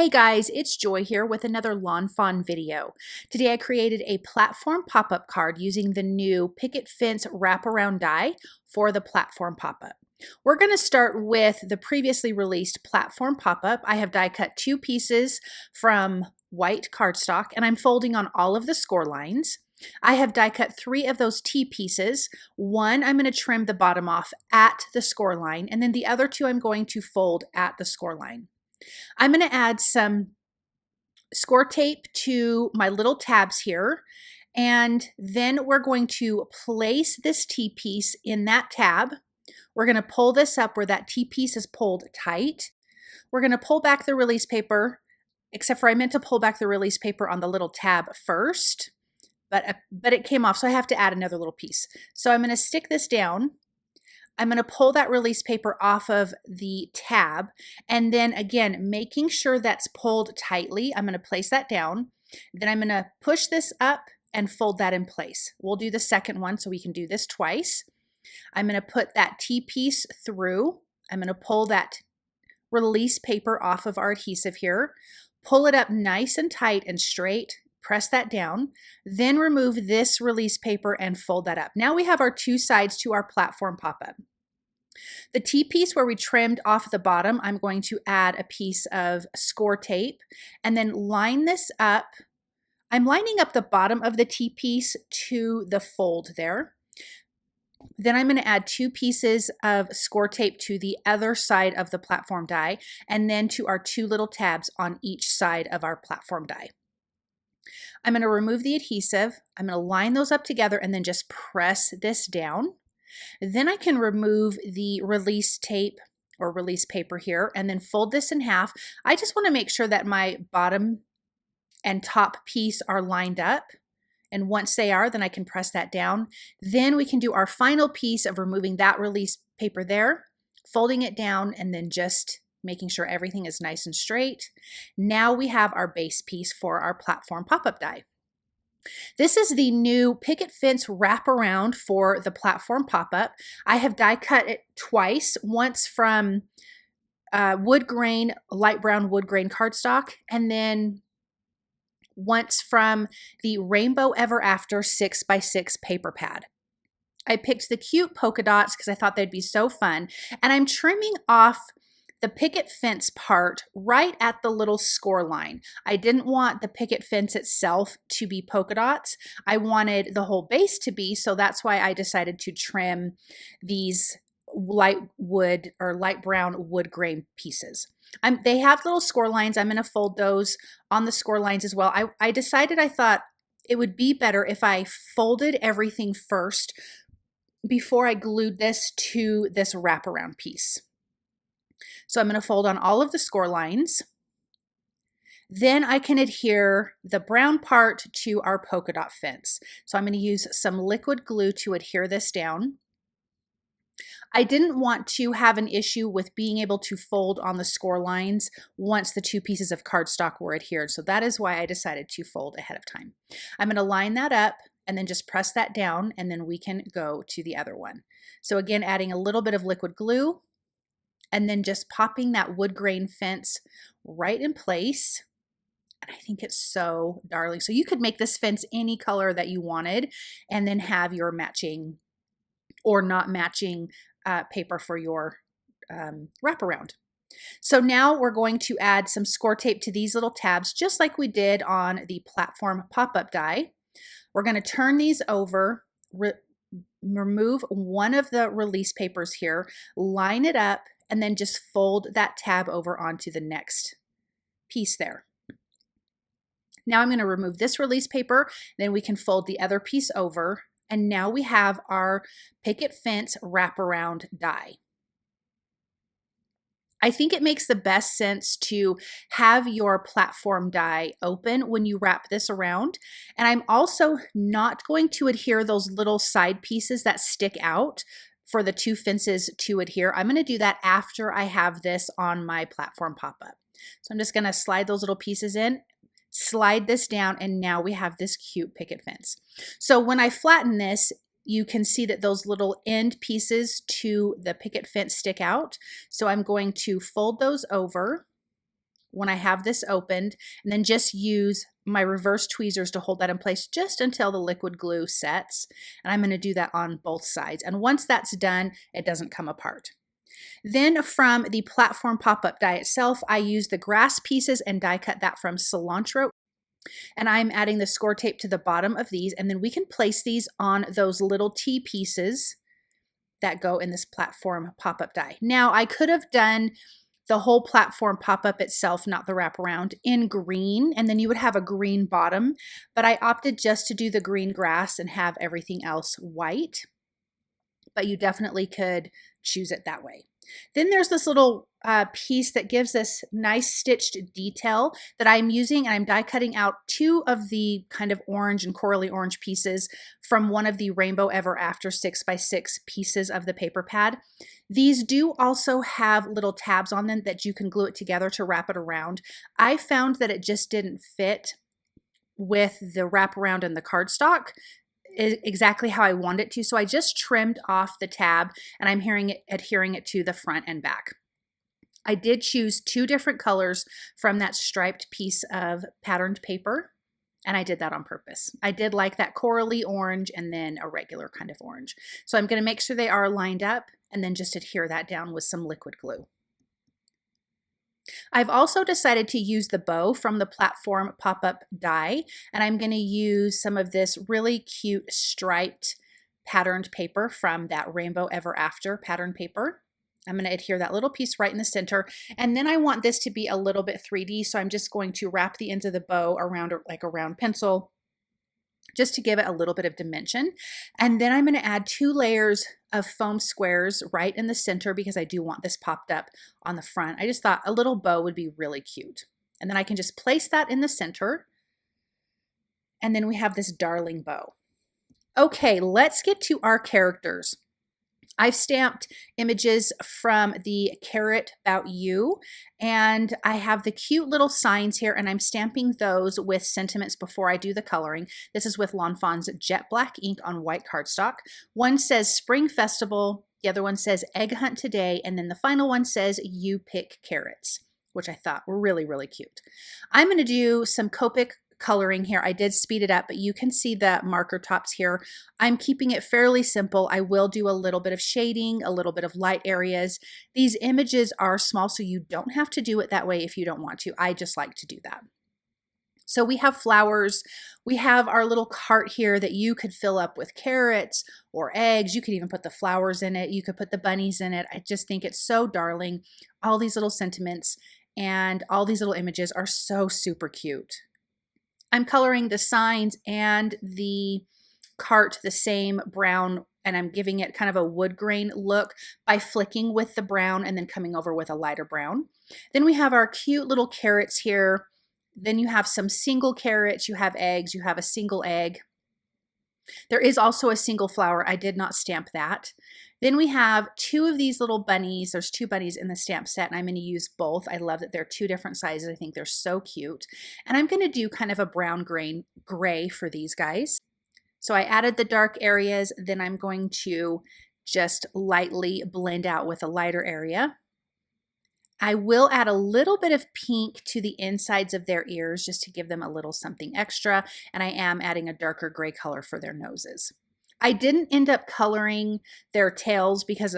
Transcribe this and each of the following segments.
Hey guys, it's Joy here with another lawnfawn video. Today I created a platform pop-up card using the new picket fence wraparound die for the platform pop-up. We're going to start with the previously released platform pop-up. I have die cut 2 pieces from white cardstock and I'm folding on all of the score lines. I have die cut 3 of those T pieces. One I'm going to trim the bottom off at the score line, and then the other 2 I'm going to fold at the score line. I'm going to add some score tape to my little tabs here, and then we're going to place this T piece in that tab. We're going to pull this up where that T piece is pulled tight. We're going to pull back the release paper, except for I meant to pull back the release paper on the little tab first, but it came off, so I have to add another little piece. So I'm going to stick this down. I'm going to pull that release paper off of the tab, and then again, making sure that's pulled tightly, I'm going to place that down. Then I'm going to push this up and fold that in place. We'll do the second one so we can do this twice. I'm going to put that T piece through. I'm going to pull that release paper off of our adhesive here, pull it up nice and tight and straight, press that down, then remove this release paper and fold that up. Now we have our 2 sides to our platform pop-up. The T piece where we trimmed off the bottom, I'm going to add a piece of score tape and then line this up. I'm lining up the bottom of the T piece to the fold there. Then I'm going to add 2 pieces of score tape to the other side of the platform die, and then to our 2 little tabs on each side of our platform die. I'm going to remove the adhesive, I'm going to line those up together and then just press this down. Then I can remove the release tape or release paper here and then fold this in half. I just want to make sure that my bottom and top piece are lined up. And once they are, then I can press that down. Then we can do our final piece of removing that release paper there, folding it down, and then just making sure everything is nice and straight. Now we have our base piece for our platform pop-up die. This is the new picket fence wraparound for the platform pop-up. I have die cut it twice, once from woodgrain, light brown woodgrain cardstock, and then once from the Rainbow Ever After 6x6 paper pad. I picked the cute polka dots because I thought they'd be so fun, and I'm trimming off the picket fence part right at the little score line. I didn't want the picket fence itself to be polka dots. I wanted the whole base to be, so that's why I decided to trim these light wood or light brown wood grain pieces. They have little score lines. I'm going to fold those on the score lines as well. I decided I thought it would be better if I folded everything first before I glued this to this wraparound piece. So I'm going to fold on all of the score lines. Then I can adhere the brown part to our polka dot fence. So I'm going to use some liquid glue to adhere this down. I didn't want to have an issue with being able to fold on the score lines once the 2 pieces of cardstock were adhered. So that is why I decided to fold ahead of time. I'm going to line that up and then just press that down, and then we can go to the other one. So again, adding a little bit of liquid glue, and then just popping that wood grain fence right in place. And I think it's so darling. So you could make this fence any color that you wanted and then have your matching or not matching paper for your wraparound. So now we're going to add some score tape to these little tabs, just like we did on the platform pop-up die. We're going to turn these over, remove one of the release papers here, line it up, and then just fold that tab over onto the next piece there. Now I'm going to remove this release paper, then we can fold the other piece over, and now we have our picket fence wraparound die. I think it makes the best sense to have your platform die open when you wrap this around. And I'm also not going to adhere those little side pieces that stick out for the 2 fences to adhere. I'm going to do that after I have this on my platform pop-up. So I'm just going to slide those little pieces in, slide this down, and now we have this cute picket fence. So when I flatten this, you can see that those little end pieces to the picket fence stick out. So I'm going to fold those over, when I have this opened, and then just use my reverse tweezers to hold that in place just until the liquid glue sets. And I'm going to do that on both sides. And once that's done, it doesn't come apart. Then from the platform pop-up die itself, I use the grass pieces and die cut that from Cilantro. And I'm adding the score tape to the bottom of these, and then we can place these on those little T pieces that go in this platform pop-up die. Now, I could have done the whole platform pop-up itself, not the wraparound, in green, and then you would have a green bottom, but I opted just to do the green grass and have everything else white, but you definitely could choose it that way. Then there's this little piece that gives this nice stitched detail that I'm using, and I'm die cutting out 2 of the kind of orange and corally orange pieces from one of the Rainbow Ever After 6x6 pieces of the paper pad. These do also have little tabs on them that you can glue it together to wrap it around. I found that it just didn't fit with the wraparound and the cardstock exactly how I want it to. So I just trimmed off the tab, and I'm adhering it to the front and back. I did choose 2 different colors from that striped piece of patterned paper, and I did that on purpose. I did like that corally orange and then a regular kind of orange. So I'm going to make sure they are lined up and then just adhere that down with some liquid glue. I've also decided to use the bow from the platform pop-up die, and I'm going to use some of this really cute striped patterned paper from that Rainbow Ever After pattern paper. I'm going to adhere that little piece right in the center, and then I want this to be a little bit 3D, so I'm just going to wrap the ends of the bow around like a round pencil just to give it a little bit of dimension. And then I'm going to add 2 layers of foam squares right in the center because I do want this popped up on the front. I just thought a little bow would be really cute. And then I can just place that in the center. And then we have this darling bow. Okay, let's get to our characters. I've stamped images from the Carrot Bout You, and I have the cute little signs here, and I'm stamping those with sentiments before I do the coloring. This is with Lawnfawn's jet black ink on white cardstock. One says Spring Festival, the other one says Egg Hunt Today, and then the final one says You Pick Carrots, which I thought were really, really cute. I'm going to do some Copic coloring here. I did speed it up, but you can see the marker tops here. I'm keeping it fairly simple. I will do a little bit of shading, a little bit of light areas. These images are small, so you don't have to do it that way if you don't want to. I just like to do that. So we have flowers. We have our little cart here that you could fill up with carrots or eggs. You could even put the flowers in it. You could put the bunnies in it. I just think it's so darling. All these little sentiments and all these little images are so super cute. I'm coloring the signs and the cart the same brown, and I'm giving it kind of a wood grain look by flicking with the brown and then coming over with a lighter brown. Then we have our cute little carrots here. Then you have some single carrots, you have eggs, you have a single egg. There is also a single flower. I did not stamp that. Then we have 2 of these little bunnies. There's 2 bunnies in the stamp set, and I'm going to use both. I love that they're 2 different sizes. I think they're so cute. And I'm going to do kind of a brown gray for these guys. So I added the dark areas. Then I'm going to just lightly blend out with a lighter area. I will add a little bit of pink to the insides of their ears just to give them a little something extra, and I am adding a darker gray color for their noses. I didn't end up coloring their tails because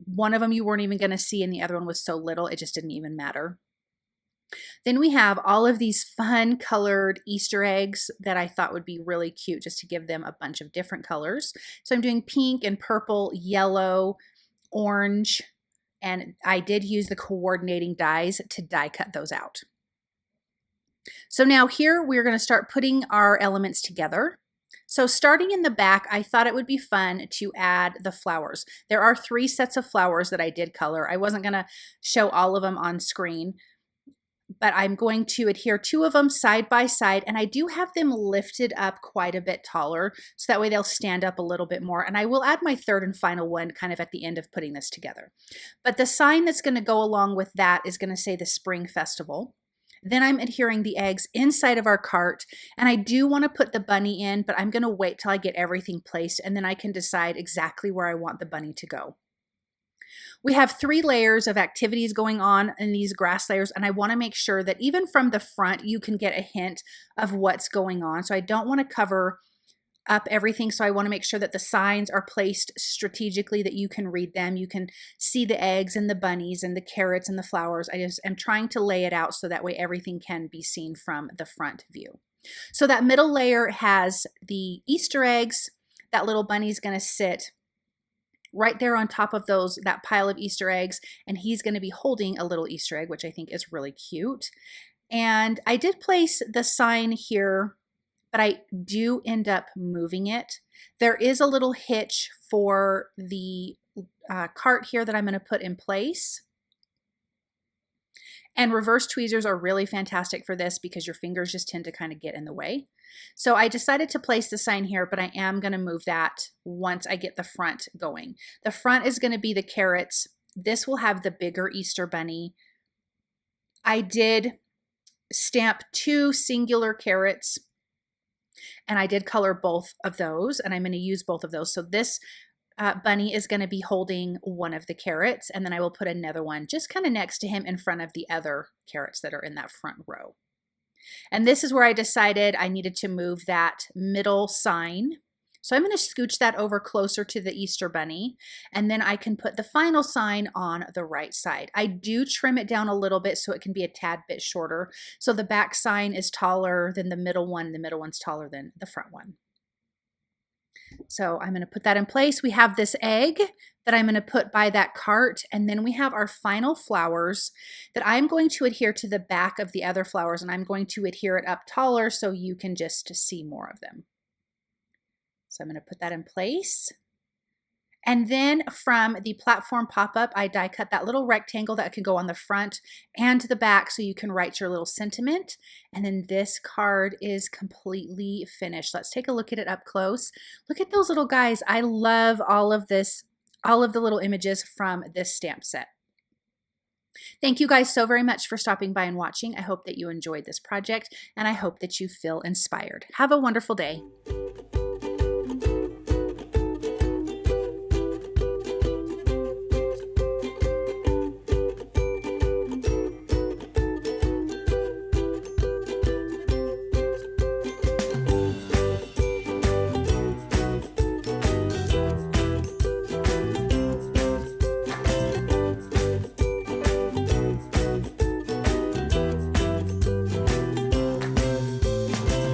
one of them you weren't even going to see and the other one was so little it just didn't even matter. Then we have all of these fun colored Easter eggs that I thought would be really cute just to give them a bunch of different colors. So I'm doing pink and purple, yellow, orange, and I did use the coordinating dies to die cut those out. So now here we're going to start putting our elements together. So starting in the back, I thought it would be fun to add the flowers. There are 3 sets of flowers that I did color. I wasn't going to show all of them on screen, but I'm going to adhere 2 of them side by side, and I do have them lifted up quite a bit taller, so that way they'll stand up a little bit more. And I will add my 3rd and final one kind of at the end of putting this together. But the sign that's going to go along with that is going to say the Spring Festival. Then I'm adhering the eggs inside of our cart, and I do want to put the bunny in, but I'm going to wait till I get everything placed, and then I can decide exactly where I want the bunny to go. We have 3 layers of activities going on in these grass layers, and I want to make sure that even from the front, you can get a hint of what's going on. So I don't want to cover up everything. So I want to make sure that the signs are placed strategically, that you can read them. You can see the eggs and the bunnies and the carrots and the flowers. I just am trying to lay it out so that way everything can be seen from the front view. So that middle layer has the Easter eggs. That little bunny's going to sit right there on top of that pile of Easter eggs, and he's going to be holding a little Easter egg, which I think is really cute. And I did place the sign here, but I do end up moving it. There is a little hitch for the cart here that I'm going to put in place. And reverse tweezers are really fantastic for this because your fingers just tend to kind of get in the way. So I decided to place the sign here, but I am going to move that once I get the front going. The front is going to be the carrots. This will have the bigger Easter bunny. I did stamp 2 singular carrots, and I did color both of those, and I'm going to use both of those. So this bunny is going to be holding one of the carrots, and then I will put another one just kind of next to him in front of the other carrots that are in that front row. And this is where I decided I needed to move that middle sign. So I'm going to scooch that over closer to the Easter bunny, and then I can put the final sign on the right side. I do trim it down a little bit so it can be a tad bit shorter. So the back sign is taller than the middle one. The middle one's taller than the front one. So I'm going to put that in place. We have this egg that I'm going to put by that cart, and then we have our final flowers that I'm going to adhere to the back of the other flowers, and I'm going to adhere it up taller so you can just see more of them. So I'm going to put that in place. And then from the platform pop-up, I die cut that little rectangle that can go on the front and the back so you can write your little sentiment. And then this card is completely finished. Let's take a look at it up close. Look at those little guys. I love all of this, all of the little images from this stamp set. Thank you guys so very much for stopping by and watching. I hope that you enjoyed this project, and I hope that you feel inspired. Have a wonderful day.